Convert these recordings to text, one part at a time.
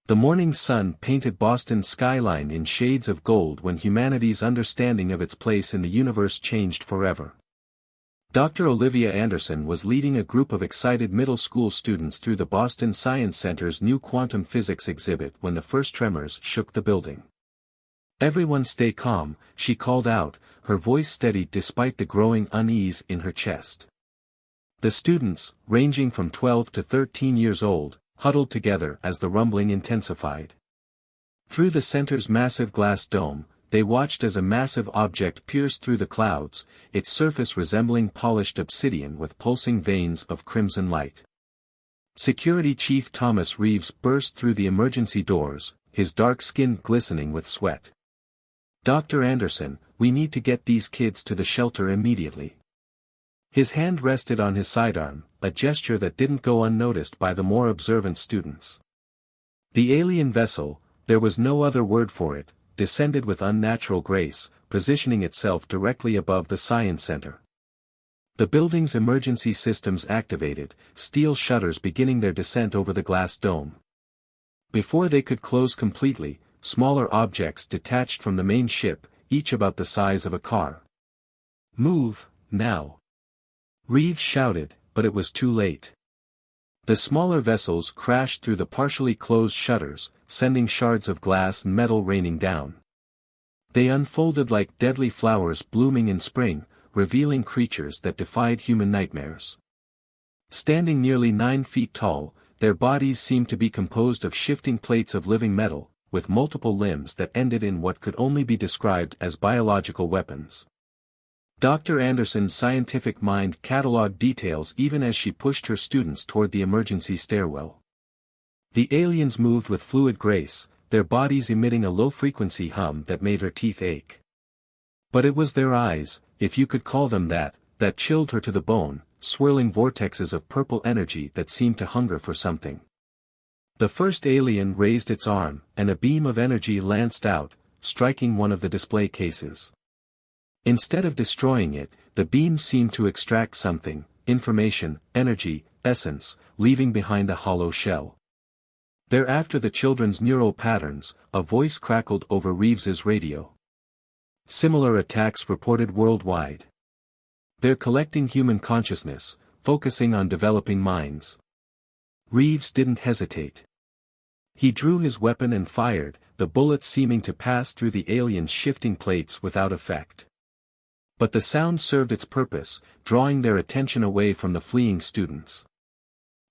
The morning sun painted Boston's skyline in shades of gold when humanity's understanding of its place in the universe changed forever. Dr. Olivia Anderson was leading a group of excited middle school students through the Boston Science Center's new quantum physics exhibit when the first tremors shook the building. "Everyone stay calm," she called out, her voice steady despite the growing unease in her chest. The students, ranging from 12 to 13 years old, huddled together as the rumbling intensified. Through the center's massive glass dome, they watched as a massive object pierced through the clouds, its surface resembling polished obsidian with pulsing veins of crimson light. Security Chief Thomas Reeves burst through the emergency doors, his dark skin glistening with sweat. "Dr. Anderson, we need to get these kids to the shelter immediately." His hand rested on his sidearm, a gesture that didn't go unnoticed by the more observant students. The alien vessel, there was no other word for it, descended with unnatural grace, positioning itself directly above the Science Center. The building's emergency systems activated, steel shutters beginning their descent over the glass dome. Before they could close completely, smaller objects detached from the main ship, each about the size of a car. "Move, now!" Reeves shouted, but it was too late. The smaller vessels crashed through the partially closed shutters, sending shards of glass and metal raining down. They unfolded like deadly flowers blooming in spring, revealing creatures that defied human nightmares. Standing nearly 9 feet tall, their bodies seemed to be composed of shifting plates of living metal, with multiple limbs that ended in what could only be described as biological weapons. Dr. Anderson's scientific mind catalogued details even as she pushed her students toward the emergency stairwell. The aliens moved with fluid grace, their bodies emitting a low-frequency hum that made her teeth ache. But it was their eyes, if you could call them that chilled her to the bone, swirling vortexes of purple energy that seemed to hunger for something. The first alien raised its arm, and a beam of energy lanced out, striking one of the display cases. Instead of destroying it, the beam seemed to extract something, information, energy, essence, leaving behind a hollow shell. Thereafter the children's neural patterns, a voice crackled over Reeves's radio. "Similar attacks reported worldwide. They're collecting human consciousness, focusing on developing minds." Reeves didn't hesitate. He drew his weapon and fired, the bullet seeming to pass through the alien's shifting plates without effect. But the sound served its purpose, drawing their attention away from the fleeing students.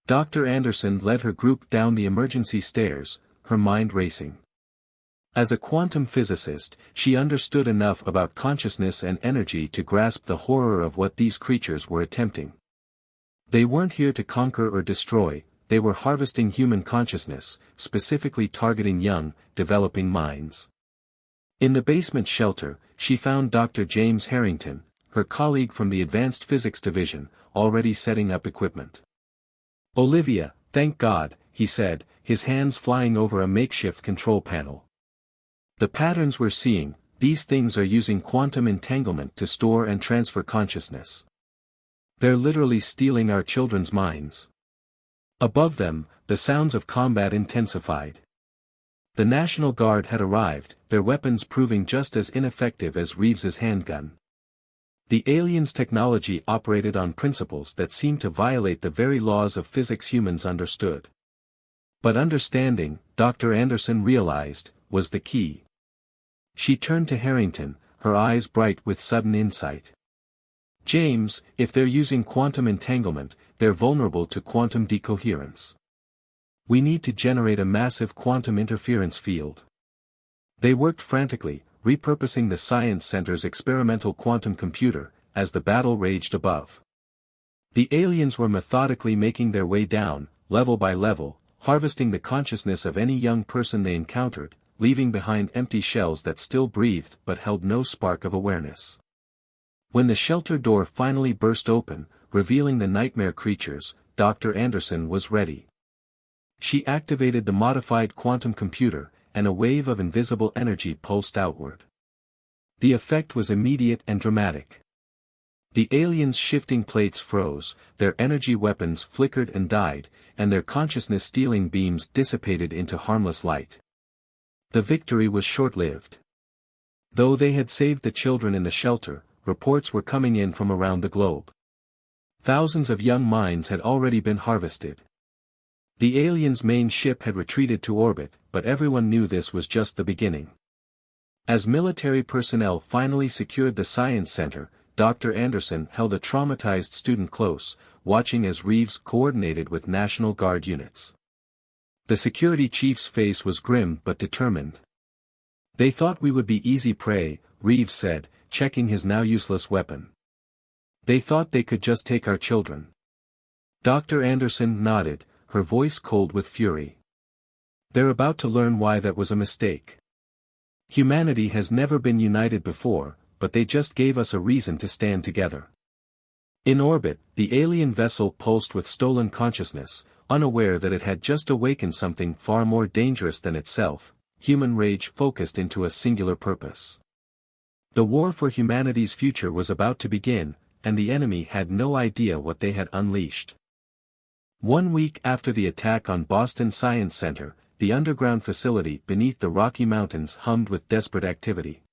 Dr. Anderson led her group down the emergency stairs, her mind racing. As a quantum physicist, she understood enough about consciousness and energy to grasp the horror of what these creatures were attempting. They weren't here to conquer or destroy, they were harvesting human consciousness, specifically targeting young, developing minds. In the basement shelter, she found Dr. James Harrington, her colleague from the Advanced Physics Division, already setting up equipment. "Olivia, thank God," he said, his hands flying over a makeshift control panel. "The patterns we're seeing, these things are using quantum entanglement to store and transfer consciousness. They're literally stealing our children's minds." Above them, the sounds of combat intensified. The National Guard had arrived, their weapons proving just as ineffective as Reeves's handgun. The aliens' technology operated on principles that seemed to violate the very laws of physics humans understood. But understanding, Dr. Anderson realized, was the key. She turned to Harrington, her eyes bright with sudden insight. "James, if they're using quantum entanglement, they're vulnerable to quantum decoherence. We need to generate a massive quantum interference field." They worked frantically, repurposing the Science Center's experimental quantum computer, as the battle raged above. The aliens were methodically making their way down, level by level, harvesting the consciousness of any young person they encountered, leaving behind empty shells that still breathed but held no spark of awareness. When the shelter door finally burst open, revealing the nightmare creatures, Dr. Anderson was ready. She activated the modified quantum computer, and a wave of invisible energy pulsed outward. The effect was immediate and dramatic. The aliens' shifting plates froze, their energy weapons flickered and died, and their consciousness-stealing beams dissipated into harmless light. The victory was short-lived. Though they had saved the children in the shelter, reports were coming in from around the globe. Thousands of young minds had already been harvested. The aliens' main ship had retreated to orbit, but everyone knew this was just the beginning. As military personnel finally secured the Science Center, Dr. Anderson held a traumatized student close, watching as Reeves coordinated with National Guard units. The security chief's face was grim but determined. "They thought we would be easy prey," Reeves said, checking his now useless weapon. "They thought they could just take our children." Dr. Anderson nodded, her voice cold with fury. "They're about to learn why that was a mistake. Humanity has never been united before, but they just gave us a reason to stand together." In orbit, the alien vessel pulsed with stolen consciousness, unaware that it had just awakened something far more dangerous than itself, human rage focused into a singular purpose. The war for humanity's future was about to begin, and the enemy had no idea what they had unleashed. 1 week after the attack on Boston Science Center, the underground facility beneath the Rocky Mountains hummed with desperate activity.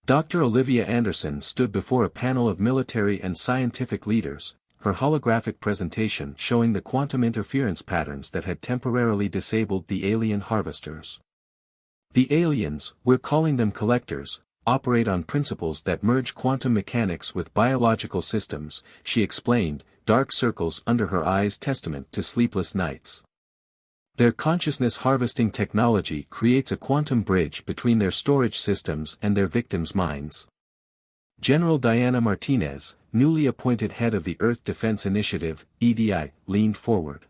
Dr. Olivia Anderson stood before a panel of military and scientific leaders, her holographic presentation showing the quantum interference patterns that had temporarily disabled the alien harvesters. "The aliens, we're calling them collectors, operate on principles that merge quantum mechanics with biological systems," she explained, dark circles under her eyes testament to sleepless nights. "Their consciousness harvesting technology creates a quantum bridge between their storage systems and their victims' minds." General Diana Martinez, newly appointed head of the Earth Defense Initiative, EDI, leaned forward.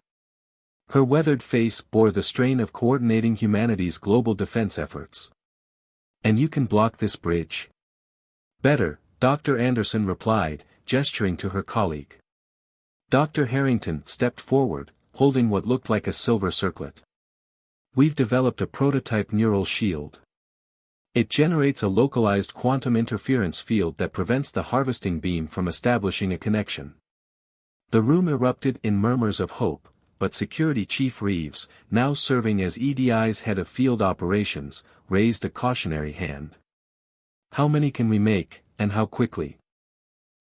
Her weathered face bore the strain of coordinating humanity's global defense efforts. "And you can block this bridge?" "Better," Dr. Anderson replied, gesturing to her colleague. Dr. Harrington stepped forward, holding what looked like a silver circlet. "We've developed a prototype neural shield. It generates a localized quantum interference field that prevents the harvesting beam from establishing a connection." The room erupted in murmurs of hope, but Security Chief Reeves, now serving as EDI's head of field operations, raised a cautionary hand. "How many can we make, and how quickly?"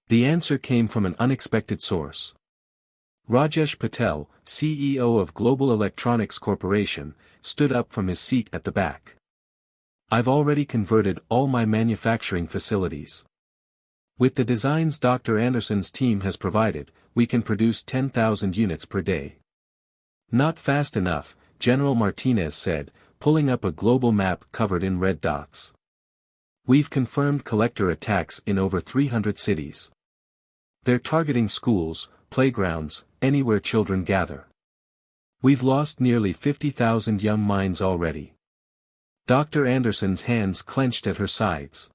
The answer came from an unexpected source. Rajesh Patel, CEO of Global Electronics Corporation, stood up from his seat at the back. "I've already converted all my manufacturing facilities. With the designs Dr. Anderson's team has provided, we can produce 10,000 units per day." "Not fast enough," General Martinez said, pulling up a global map covered in red dots. "We've confirmed collector attacks in over 300 cities. They're targeting schools, playgrounds, anywhere children gather. We've lost nearly 50,000 young minds already." Dr. Anderson's hands clenched at her sides.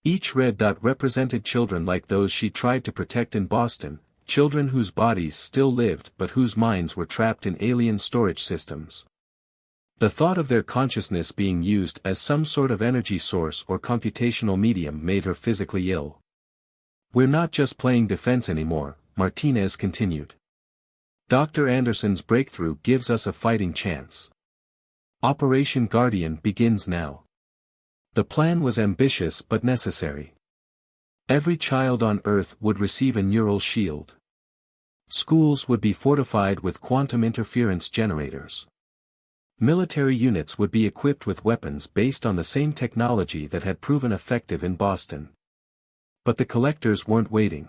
Each red dot represented children like those she tried to protect in Boston, children whose bodies still lived but whose minds were trapped in alien storage systems. The thought of their consciousness being used as some sort of energy source or computational medium made her physically ill. "We're not just playing defense anymore," Martinez continued. "Dr. Anderson's breakthrough gives us a fighting chance. Operation Guardian begins now." The plan was ambitious but necessary. Every child on Earth would receive a neural shield. Schools would be fortified with quantum interference generators. Military units would be equipped with weapons based on the same technology that had proven effective in Boston. But the collectors weren't waiting.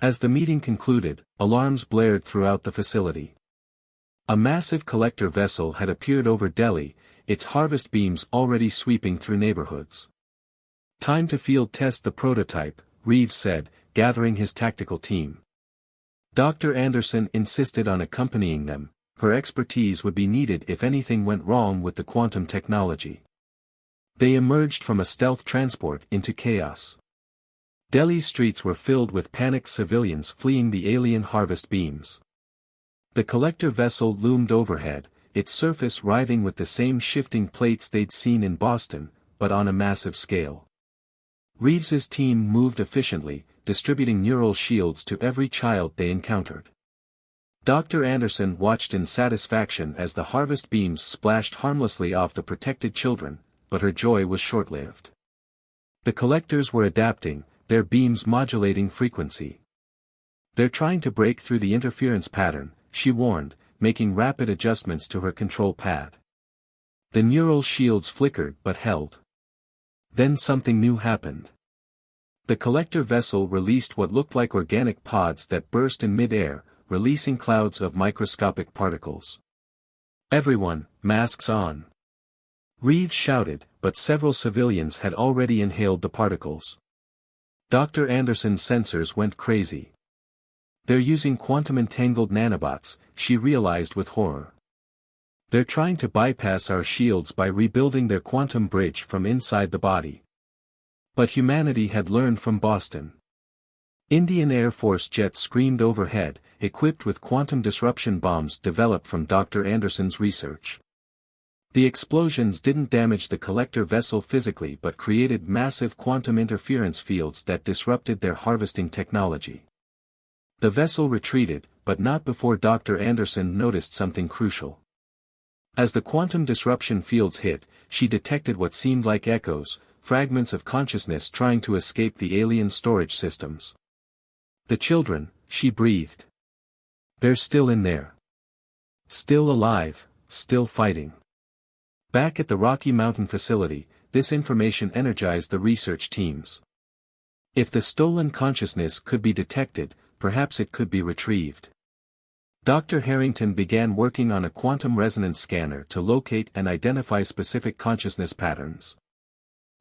As the meeting concluded, alarms blared throughout the facility. A massive collector vessel had appeared over Delhi, its harvest beams already sweeping through neighborhoods. "Time to field test the prototype," Reeves said, gathering his tactical team. Dr. Anderson insisted on accompanying them. Her expertise would be needed if anything went wrong with the quantum technology. They emerged from a stealth transport into chaos. Delhi's streets were filled with panicked civilians fleeing the alien harvest beams. The collector vessel loomed overhead, its surface writhing with the same shifting plates they'd seen in Boston, but on a massive scale. Reeves's team moved efficiently, distributing neural shields to every child they encountered. Dr. Anderson watched in satisfaction as the harvest beams splashed harmlessly off the protected children, but her joy was short-lived. The collectors were adapting, their beams modulating frequency. "They're trying to break through the interference pattern," she warned, making rapid adjustments to her control pad. The neural shields flickered but held. Then something new happened. The collector vessel released what looked like organic pods that burst in mid-air, releasing clouds of microscopic particles. "Everyone, masks on!" Reeves shouted, but several civilians had already inhaled the particles. Dr. Anderson's sensors went crazy. "They're using quantum-entangled nanobots," she realized with horror. "They're trying to bypass our shields by rebuilding their quantum bridge from inside the body." But humanity had learned from Boston. Indian Air Force jets screamed overhead, equipped with quantum disruption bombs developed from Dr. Anderson's research. The explosions didn't damage the collector vessel physically but created massive quantum interference fields that disrupted their harvesting technology. The vessel retreated, but not before Dr. Anderson noticed something crucial. As the quantum disruption fields hit, she detected what seemed like echoes, fragments of consciousness trying to escape the alien storage systems. "The children," she breathed. "They're still in there. Still alive, still fighting." Back at the Rocky Mountain facility, this information energized the research teams. If the stolen consciousness could be detected, perhaps it could be retrieved. Dr. Harrington began working on a quantum resonance scanner to locate and identify specific consciousness patterns.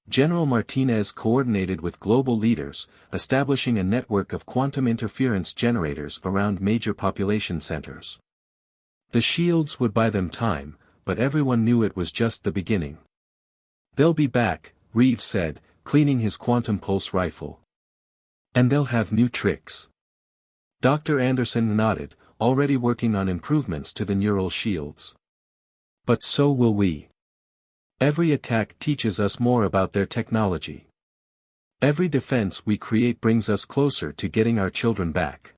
General Martinez coordinated with global leaders, establishing a network of quantum interference generators around major population centers. The shields would buy them time, but everyone knew it was just the beginning. "They'll be back," Reeves said, cleaning his quantum pulse rifle. "And they'll have new tricks." Dr. Anderson nodded, already working on improvements to the neural shields. "But so will we. Every attack teaches us more about their technology. Every defense we create brings us closer to getting our children back."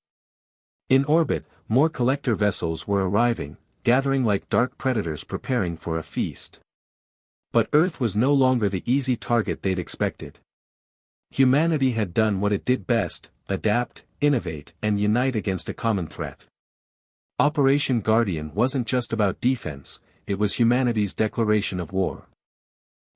In orbit, more collector vessels were arriving, gathering like dark predators preparing for a feast. But Earth was no longer the easy target they'd expected. Humanity had done what it did best: adapt, innovate, and unite against a common threat. Operation Guardian wasn't just about defense, it was humanity's declaration of war.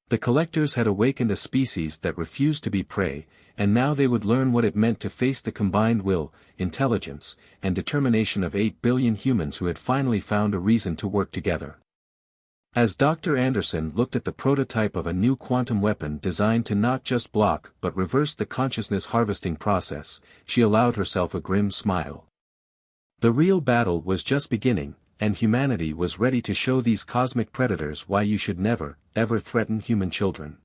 The collectors had awakened a species that refused to be prey, and now they would learn what it meant to face the combined will, intelligence, and determination of 8 billion humans who had finally found a reason to work together. As Dr. Anderson looked at the prototype of a new quantum weapon designed to not just block but reverse the consciousness harvesting process, she allowed herself a grim smile. The real battle was just beginning, and humanity was ready to show these cosmic predators why you should never, ever threaten human children.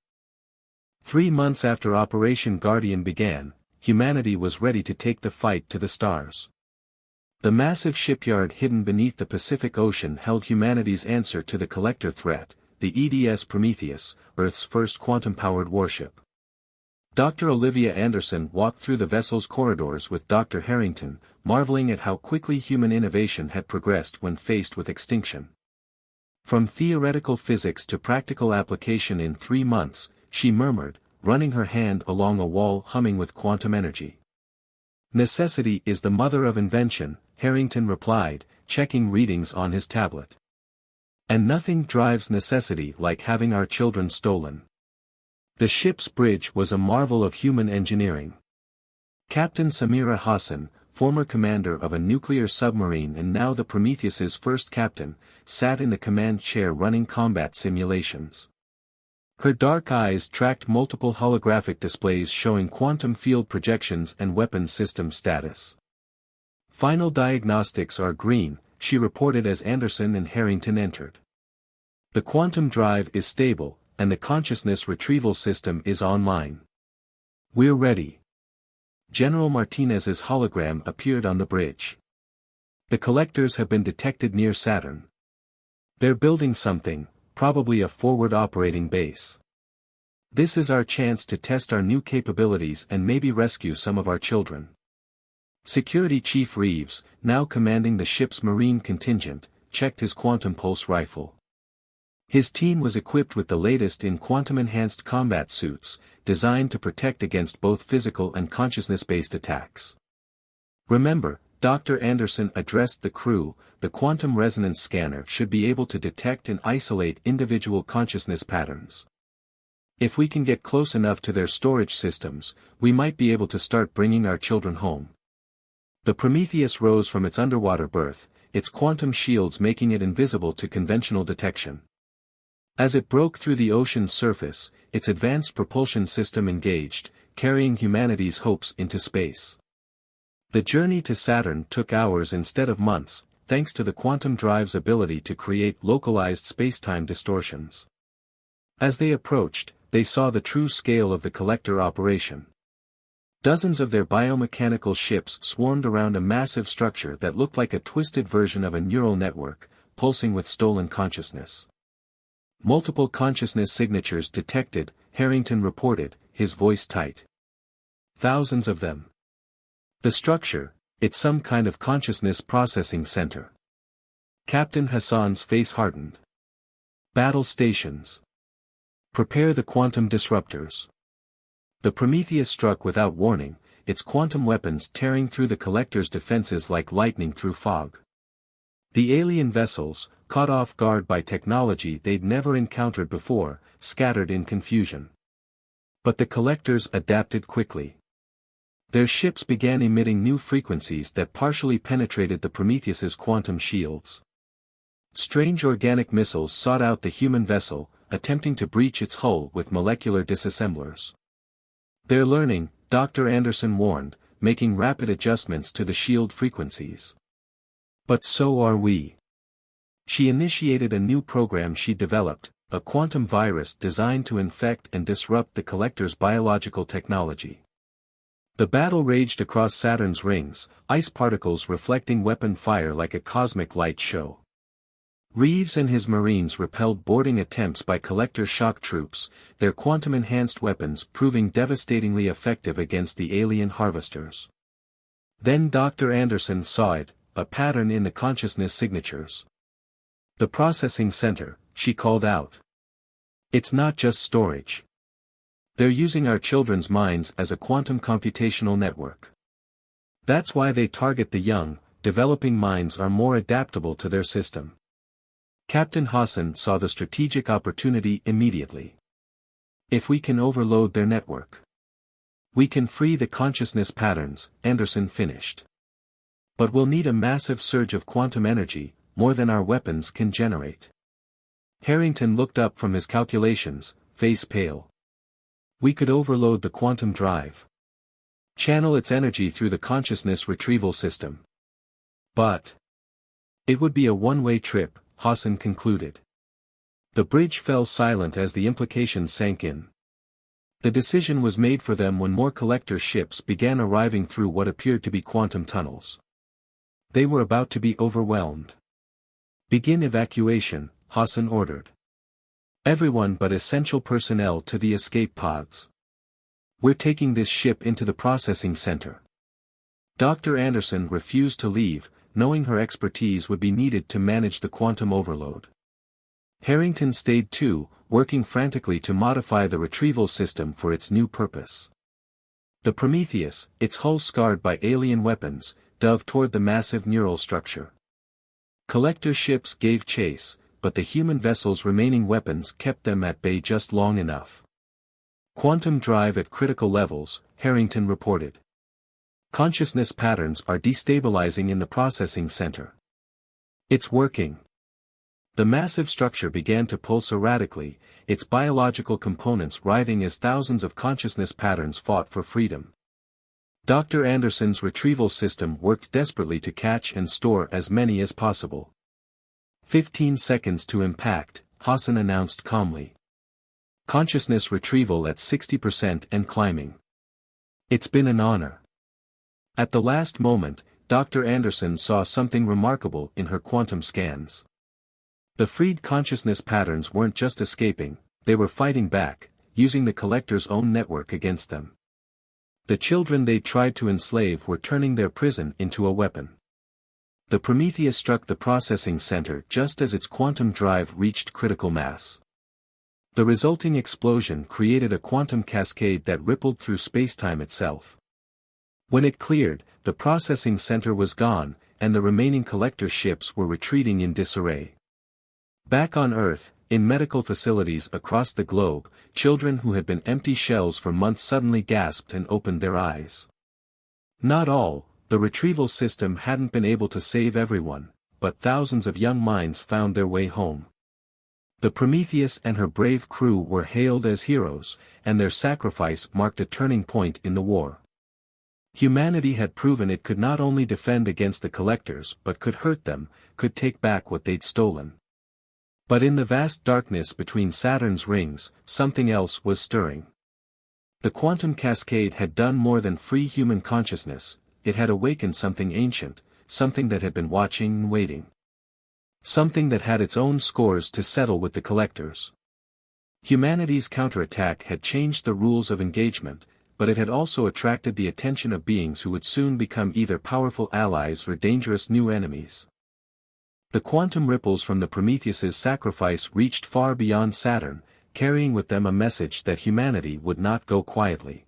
3 months after Operation Guardian began, humanity was ready to take the fight to the stars. The massive shipyard hidden beneath the Pacific Ocean held humanity's answer to the collector threat, the EDS Prometheus, Earth's first quantum-powered warship. Dr. Olivia Anderson walked through the vessel's corridors with Dr. Harrington, marveling at how quickly human innovation had progressed when faced with extinction. From theoretical physics to practical application in 3 months, she murmured, running her hand along a wall humming with quantum energy. "Necessity is the mother of invention," Harrington replied, checking readings on his tablet. "And nothing drives necessity like having our children stolen." The ship's bridge was a marvel of human engineering. Captain Samira Hassan, former commander of a nuclear submarine and now the Prometheus's first captain, sat in the command chair running combat simulations. Her dark eyes tracked multiple holographic displays showing quantum field projections and weapons system status. "Final diagnostics are green," she reported as Anderson and Harrington entered. "The quantum drive is stable, and the consciousness retrieval system is online. We're ready." General Martinez's hologram appeared on the bridge. "The collectors have been detected near Saturn. They're building something, probably a forward operating base. This is our chance to test our new capabilities and maybe rescue some of our children. Security Chief Reeves, now commanding the ship's marine contingent, checked his quantum pulse rifle. His team was equipped with the latest in quantum-enhanced combat suits, designed to protect against both physical and consciousness-based attacks. Remember, Dr. Anderson addressed the crew, the quantum resonance scanner should be able to detect and isolate individual consciousness patterns. If we can get close enough to their storage systems, we might be able to start bringing our children home. The Prometheus rose from its underwater berth, its quantum shields making it invisible to conventional detection. As it broke through the ocean's surface, its advanced propulsion system engaged, carrying humanity's hopes into space. The journey to Saturn took hours instead of months, thanks to the quantum drive's ability to create localized spacetime distortions. As they approached, they saw the true scale of the collector operation. Dozens of their biomechanical ships swarmed around a massive structure that looked like a twisted version of a neural network, pulsing with stolen consciousness. Multiple consciousness signatures detected, Harrington reported, his voice tight. Thousands of them. The structure, it's some kind of consciousness processing center. Captain Hassan's face hardened. Battle stations. Prepare the quantum disruptors. The Prometheus struck without warning, its quantum weapons tearing through the collector's defenses like lightning through fog. The alien vessels, caught off guard by technology they'd never encountered before, scattered in confusion. But the collectors adapted quickly. Their ships began emitting new frequencies that partially penetrated the Prometheus's quantum shields. Strange organic missiles sought out the human vessel, attempting to breach its hull with molecular disassemblers. They're learning, Dr. Anderson warned, making rapid adjustments to the shield frequencies. But so are we. She initiated a new program she developed, a quantum virus designed to infect and disrupt the collector's biological technology. The battle raged across Saturn's rings, ice particles reflecting weapon fire like a cosmic light show. Reeves and his Marines repelled boarding attempts by collector shock troops, their quantum-enhanced weapons proving devastatingly effective against the alien harvesters. Then Dr. Anderson saw it, a pattern in the consciousness signatures. The processing center, she called out. It's not just storage. They're using our children's minds as a quantum computational network. That's why they target the young, developing minds are more adaptable to their system. Captain Hassan saw the strategic opportunity immediately. If we can overload their network, we can free the consciousness patterns, Anderson finished. But we'll need a massive surge of quantum energy, more than our weapons can generate. Harrington looked up from his calculations, face pale. We could overload the quantum drive. Channel its energy through the consciousness retrieval system. But it would be a one-way trip, Hassan concluded. The bridge fell silent as the implications sank in. The decision was made for them when more collector ships began arriving through what appeared to be quantum tunnels. They were about to be overwhelmed. Begin evacuation, Hassan ordered. Everyone but essential personnel to the escape pods. We're taking this ship into the processing center. Dr. Anderson refused to leave, knowing her expertise would be needed to manage the quantum overload. Harrington stayed too, working frantically to modify the retrieval system for its new purpose. The Prometheus, its hull scarred by alien weapons, dove toward the massive neural structure. Collector ships gave chase, but the human vessel's remaining weapons kept them at bay just long enough. Quantum drive at critical levels, Harrington reported. Consciousness patterns are destabilizing in the processing center. It's working. The massive structure began to pulse erratically, its biological components writhing as thousands of consciousness patterns fought for freedom. Dr. Anderson's retrieval system worked desperately to catch and store as many as possible. 15 seconds to impact, Hassan announced calmly. Consciousness retrieval at 60% and climbing. It's been an honor. At the last moment, Dr. Anderson saw something remarkable in her quantum scans. The freed consciousness patterns weren't just escaping, they were fighting back, using the collector's own network against them. The children they tried to enslave were turning their prison into a weapon. The Prometheus struck the processing center just as its quantum drive reached critical mass. The resulting explosion created a quantum cascade that rippled through spacetime itself. When it cleared, the processing center was gone, and the remaining collector ships were retreating in disarray. Back on Earth, in medical facilities across the globe, children who had been empty shells for months suddenly gasped and opened their eyes. Not all, the retrieval system hadn't been able to save everyone, but thousands of young minds found their way home. The Prometheus and her brave crew were hailed as heroes, and their sacrifice marked a turning point in the war. Humanity had proven it could not only defend against the collectors but could hurt them, could take back what they'd stolen. But in the vast darkness between Saturn's rings, something else was stirring. The quantum cascade had done more than free human consciousness, it had awakened something ancient, something that had been watching and waiting. Something that had its own scores to settle with the collectors. Humanity's counterattack had changed the rules of engagement, but it had also attracted the attention of beings who would soon become either powerful allies or dangerous new enemies. The quantum ripples from the Prometheus's sacrifice reached far beyond Saturn, carrying with them a message that humanity would not go quietly.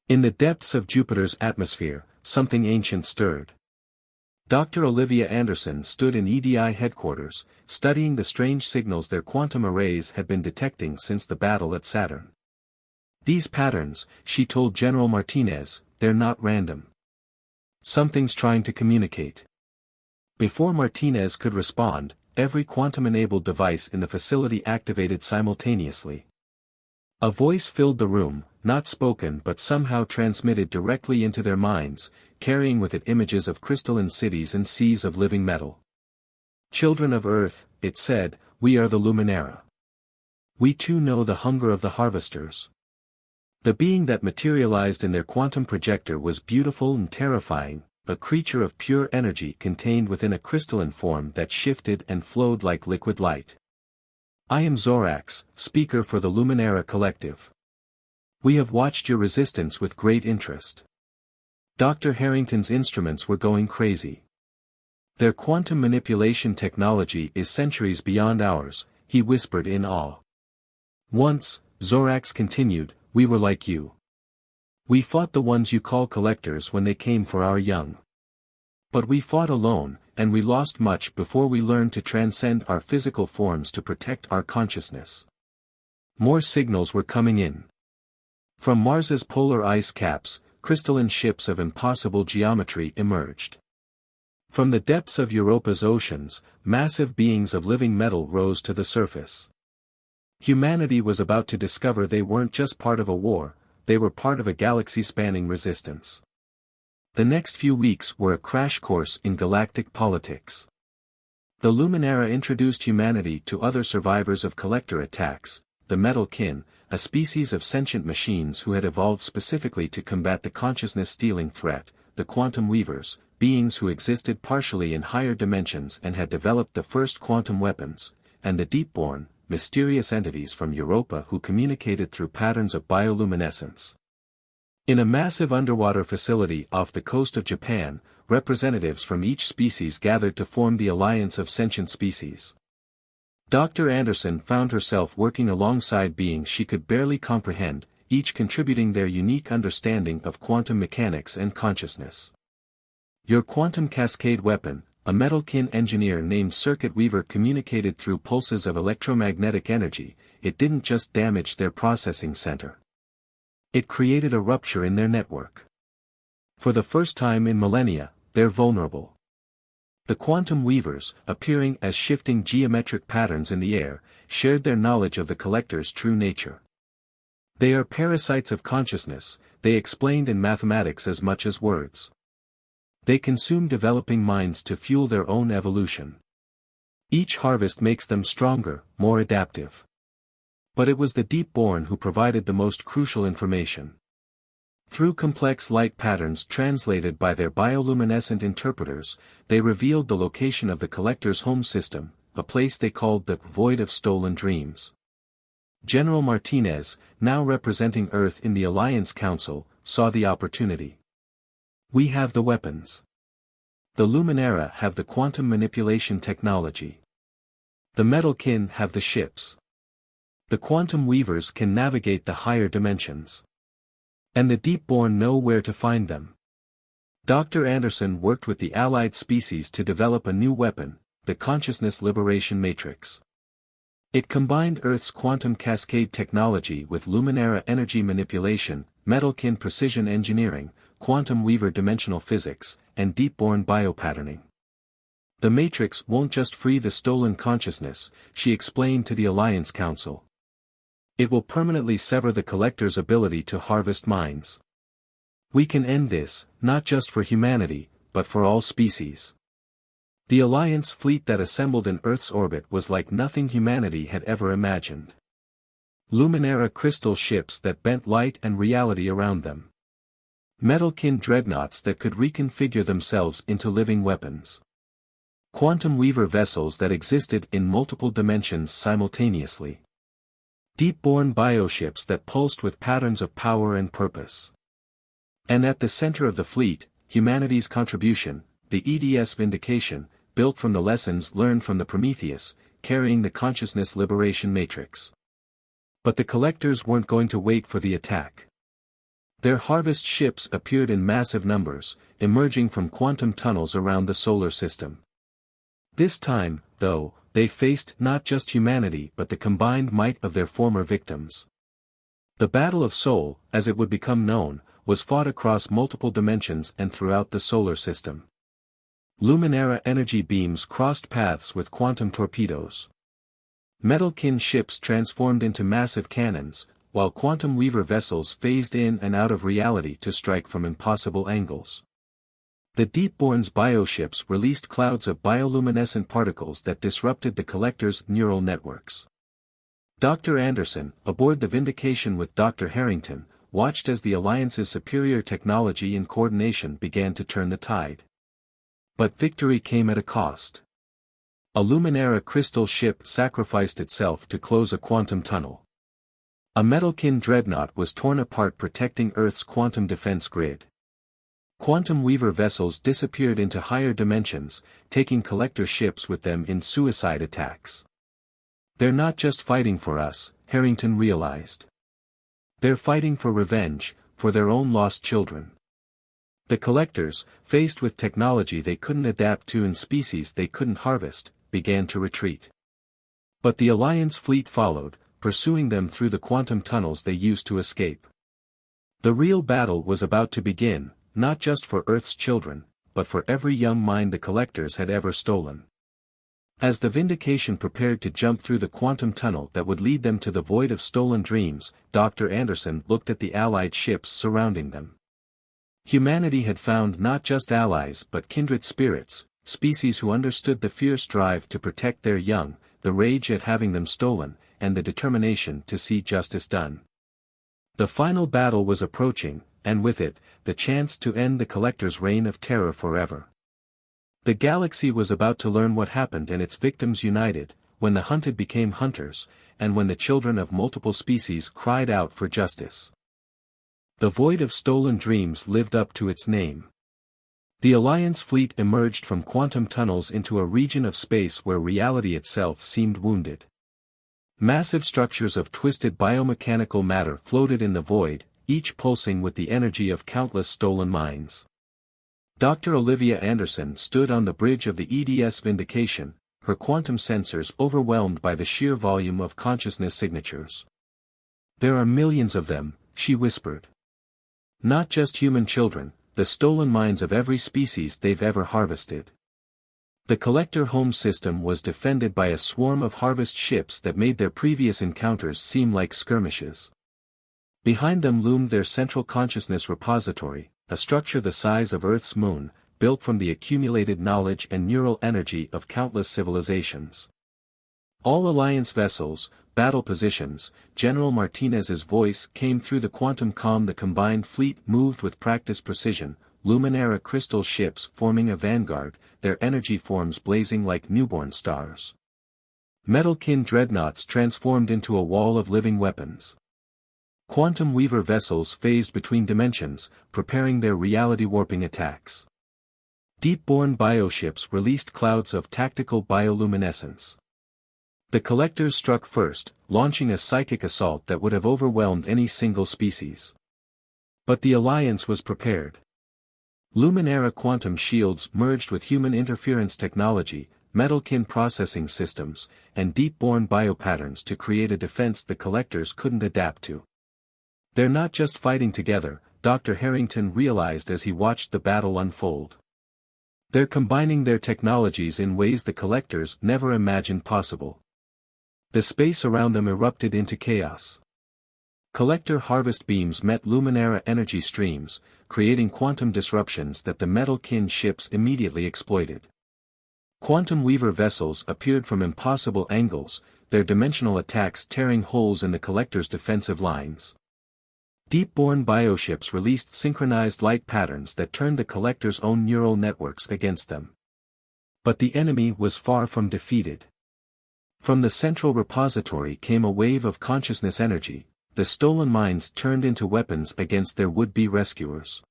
In the depths of Jupiter's atmosphere, something ancient stirred. Dr. Olivia Anderson stood in EDI headquarters, studying the strange signals their quantum arrays had been detecting since the battle at Saturn. These patterns, she told General Martinez, they're not random. Something's trying to communicate. Before Martinez could respond, every quantum-enabled device in the facility activated simultaneously. A voice filled the room, not spoken but somehow transmitted directly into their minds, carrying with it images of crystalline cities and seas of living metal. Children of Earth, it said, we are the Luminara. We too know the hunger of the harvesters. The being that materialized in their quantum projector was beautiful and terrifying, a creature of pure energy contained within a crystalline form that shifted and flowed like liquid light. I am Zorax, speaker for the Luminara Collective. We have watched your resistance with great interest. Dr. Harrington's instruments were going crazy. Their quantum manipulation technology is centuries beyond ours, he whispered in awe. Once, Zorax continued, we were like you. We fought the ones you call collectors when they came for our young. But we fought alone, and we lost much before we learned to transcend our physical forms to protect our consciousness. More signals were coming in. From Mars's polar ice caps, crystalline ships of impossible geometry emerged. From the depths of Europa's oceans, massive beings of living metal rose to the surface. Humanity was about to discover they weren't just part of a war, they were part of a galaxy-spanning resistance. The next few weeks were a crash course in galactic politics. The Luminara introduced humanity to other survivors of collector attacks, the Metal Kin, a species of sentient machines who had evolved specifically to combat the consciousness-stealing threat, the Quantum Weavers, beings who existed partially in higher dimensions and had developed the first quantum weapons, and the Deepborn, mysterious entities from Europa who communicated through patterns of bioluminescence. In a massive underwater facility off the coast of Japan, representatives from each species gathered to form the Alliance of Sentient Species. Dr. Anderson found herself working alongside beings she could barely comprehend, each contributing their unique understanding of quantum mechanics and consciousness. Your quantum cascade weapon, a Metalkin engineer named Circuit Weaver communicated through pulses of electromagnetic energy, it didn't just damage their processing center. It created a rupture in their network. For the first time in millennia, they're vulnerable. The Quantum Weavers, appearing as shifting geometric patterns in the air, shared their knowledge of the collector's true nature. They are parasites of consciousness, they explained in mathematics as much as words. They consume developing minds to fuel their own evolution. Each harvest makes them stronger, more adaptive. But it was the Deepborn who provided the most crucial information. Through complex light patterns translated by their bioluminescent interpreters, they revealed the location of the collector's home system, a place they called the Void of Stolen Dreams. General Martinez, now representing Earth in the Alliance Council, saw the opportunity. "We have the weapons. The Luminera have the quantum manipulation technology. The Metalkin have the ships. The quantum weavers can navigate the higher dimensions. And the Deepborn know where to find them." Dr. Anderson worked with the allied species to develop a new weapon, the Consciousness Liberation Matrix. It combined Earth's quantum cascade technology with Luminera energy manipulation, Metalkin precision engineering, quantum weaver dimensional physics, and Deepborn biopatterning. "The Matrix won't just free the stolen consciousness," she explained to the Alliance Council. "It will permanently sever the Collector's ability to harvest minds. We can end this, not just for humanity, but for all species." The Alliance fleet that assembled in Earth's orbit was like nothing humanity had ever imagined. Luminera crystal ships that bent light and reality around them. Metalkin dreadnoughts that could reconfigure themselves into living weapons. Quantum weaver vessels that existed in multiple dimensions simultaneously. Deepborn bioships that pulsed with patterns of power and purpose. And at the center of the fleet, humanity's contribution, the EDS Vindication, built from the lessons learned from the Prometheus, carrying the Consciousness Liberation Matrix. But the Collectors weren't going to wait for the attack. Their harvest ships appeared in massive numbers, emerging from quantum tunnels around the solar system. This time, though, they faced not just humanity but the combined might of their former victims. The Battle of Sol, as it would become known, was fought across multiple dimensions and throughout the solar system. Luminera energy beams crossed paths with quantum torpedoes. Metalkin ships transformed into massive cannons, while quantum weaver vessels phased in and out of reality to strike from impossible angles. The Deepborn's bioships released clouds of bioluminescent particles that disrupted the Collector's neural networks. Dr. Anderson, aboard the Vindication with Dr. Harrington, watched as the Alliance's superior technology and coordination began to turn the tide. But victory came at a cost. A Luminera crystal ship sacrificed itself to close a quantum tunnel. A Metalkin dreadnought was torn apart protecting Earth's quantum defense grid. Quantum weaver vessels disappeared into higher dimensions, taking Collector ships with them in suicide attacks. "They're not just fighting for us," Harrington realized. "They're fighting for revenge, for their own lost children." The Collectors, faced with technology they couldn't adapt to and species they couldn't harvest, began to retreat. But the Alliance fleet followed, pursuing them through the quantum tunnels they used to escape. The real battle was about to begin, not just for Earth's children, but for every young mind the Collectors had ever stolen. As the Vindication prepared to jump through the quantum tunnel that would lead them to the void of stolen dreams, Dr. Anderson looked at the Allied ships surrounding them. Humanity had found not just allies but kindred spirits, species who understood the fierce drive to protect their young, the rage at having them stolen, and the determination to see justice done. The final battle was approaching, and with it, the chance to end the Collector's reign of terror forever. The galaxy was about to learn what happened and its victims united, when the hunted became hunters, and when the children of multiple species cried out for justice. The void of stolen dreams lived up to its name. The Alliance fleet emerged from quantum tunnels into a region of space where reality itself seemed wounded. Massive structures of twisted biomechanical matter floated in the void, each pulsing with the energy of countless stolen minds. Dr. Olivia Anderson stood on the bridge of the EDS Vindication, her quantum sensors overwhelmed by the sheer volume of consciousness signatures. "There are millions of them," she whispered. "Not just human children, the stolen minds of every species they've ever harvested." The Collector home system was defended by a swarm of harvest ships that made their previous encounters seem like skirmishes. Behind them loomed their central consciousness repository, a structure the size of Earth's moon, built from the accumulated knowledge and neural energy of countless civilizations. All Alliance vessels, battle positions, General Martinez's voice came through the quantum comm. The combined fleet moved with practiced precision, Luminera crystal ships forming a vanguard, their energy forms blazing like newborn stars. Metalkin dreadnoughts transformed into a wall of living weapons. Quantum Weaver vessels phased between dimensions, preparing their reality-warping attacks. Deep-borne bioships released clouds of tactical bioluminescence. The Collectors struck first, launching a psychic assault that would have overwhelmed any single species. But the Alliance was prepared. Luminara quantum shields merged with human interference technology, Metalkin processing systems, and deep-borne biopatterns to create a defense the Collectors couldn't adapt to. They're not just fighting together, Dr. Harrington realized as he watched the battle unfold. They're combining their technologies in ways the Collectors never imagined possible. The space around them erupted into chaos. Collector harvest beams met Luminara energy streams, creating quantum disruptions that the Metalkin ships immediately exploited. Quantum Weaver vessels appeared from impossible angles, their dimensional attacks tearing holes in the Collector's defensive lines. Deep-borne bioships released synchronized light patterns that turned the Collector's own neural networks against them. But the enemy was far from defeated. From the central repository came a wave of consciousness energy, the stolen minds turned into weapons against their would-be rescuers.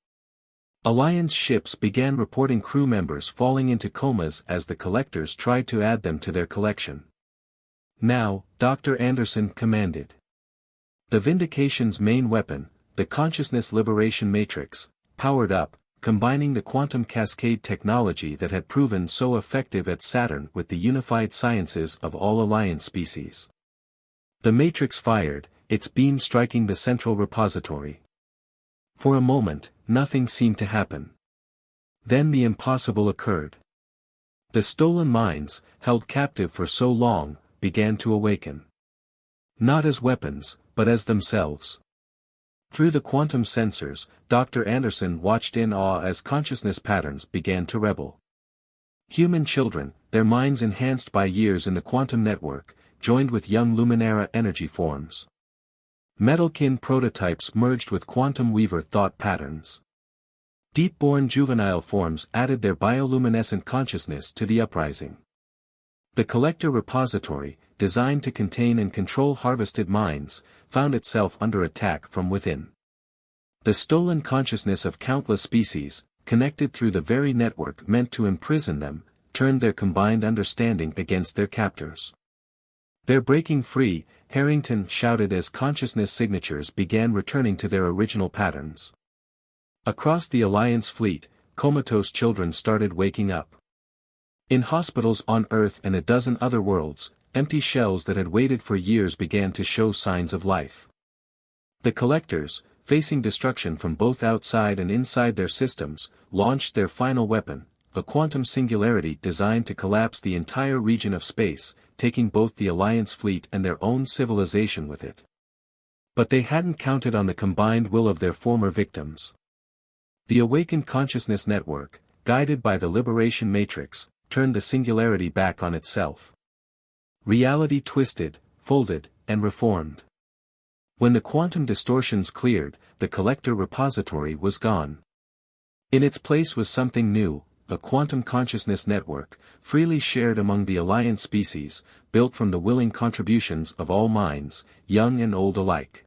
Alliance ships began reporting crew members falling into comas as the Collectors tried to add them to their collection. Now, Dr. Anderson commanded. The Vindication's main weapon, the Consciousness Liberation Matrix, powered up, combining the quantum cascade technology that had proven so effective at Saturn with the unified sciences of all Alliance species. The Matrix fired, its beam striking the central repository. For a moment, nothing seemed to happen. Then the impossible occurred. The stolen minds, held captive for so long, began to awaken. Not as weapons, but as themselves. Through the quantum sensors, Dr. Anderson watched in awe as consciousness patterns began to rebel. Human children, their minds enhanced by years in the quantum network, joined with young Luminara energy forms. Metalkin prototypes merged with Quantum Weaver thought patterns. Deep-born juvenile forms added their bioluminescent consciousness to the uprising. The Collector repository, designed to contain and control harvested minds, found itself under attack from within. The stolen consciousness of countless species, connected through the very network meant to imprison them, turned their combined understanding against their captors. "They're breaking free," Harrington shouted as consciousness signatures began returning to their original patterns. Across the Alliance fleet, comatose children started waking up. In hospitals on Earth and a dozen other worlds, empty shells that had waited for years began to show signs of life. The Collectors, facing destruction from both outside and inside their systems, launched their final weapon, a quantum singularity designed to collapse the entire region of space, taking both the Alliance fleet and their own civilization with it. But they hadn't counted on the combined will of their former victims. The awakened consciousness network, guided by the Liberation Matrix, turned the singularity back on itself. Reality twisted, folded, and reformed. When the quantum distortions cleared, the Collector repository was gone. In its place was something new, a quantum consciousness network, freely shared among the Alliance species, built from the willing contributions of all minds, young and old alike.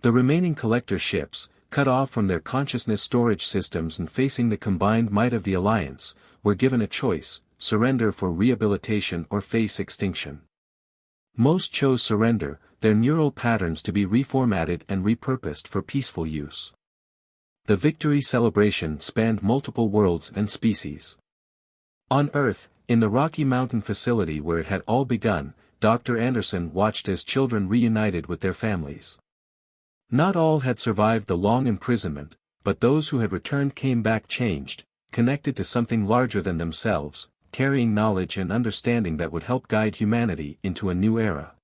The remaining Collector ships, cut off from their consciousness storage systems and facing the combined might of the Alliance, were given a choice: surrender for rehabilitation or face extinction. Most chose surrender, their neural patterns to be reformatted and repurposed for peaceful use. The victory celebration spanned multiple worlds and species. On Earth, in the Rocky Mountain facility where it had all begun, Dr. Anderson watched as children reunited with their families. Not all had survived the long imprisonment, but those who had returned came back changed, connected to something larger than themselves, carrying knowledge and understanding that would help guide humanity into a new era.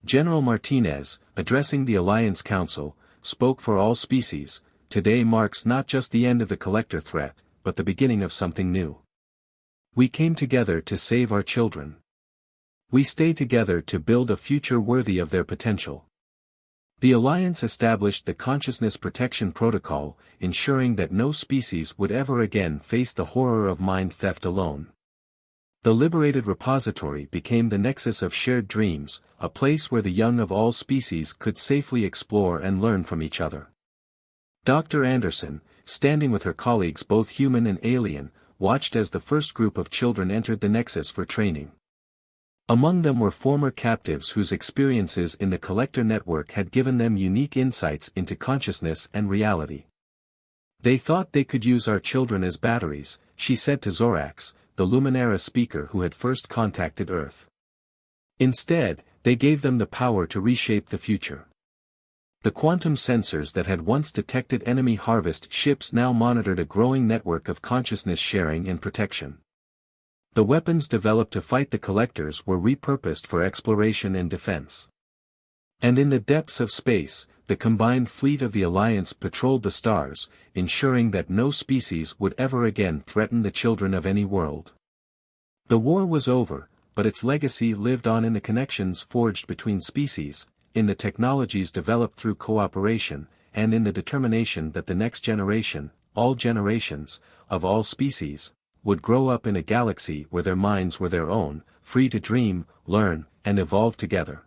General Martinez, addressing the Alliance Council, spoke for all species: "Today marks not just the end of the Collector threat, but the beginning of something new. We came together to save our children. We stay together to build a future worthy of their potential." The Alliance established the Consciousness Protection Protocol, ensuring that no species would ever again face the horror of mind theft alone. The liberated repository became the nexus of shared dreams, a place where the young of all species could safely explore and learn from each other. Dr. Anderson, standing with her colleagues both human and alien, watched as the first group of children entered the nexus for training. Among them were former captives whose experiences in the collector network had given them unique insights into consciousness and reality. "They thought they could use our children as batteries," she said to Zorax, the Luminara speaker who had first contacted Earth. "Instead, they gave them the power to reshape the future." The quantum sensors that had once detected enemy harvest ships now monitored a growing network of consciousness sharing and protection. The weapons developed to fight the collectors were repurposed for exploration and defense. And in the depths of space, the combined fleet of the Alliance patrolled the stars, ensuring that no species would ever again threaten the children of any world. The war was over, but its legacy lived on in the connections forged between species, in the technologies developed through cooperation, and in the determination that the next generation, all generations, of all species, would grow up in a galaxy where their minds were their own, free to dream, learn, and evolve together.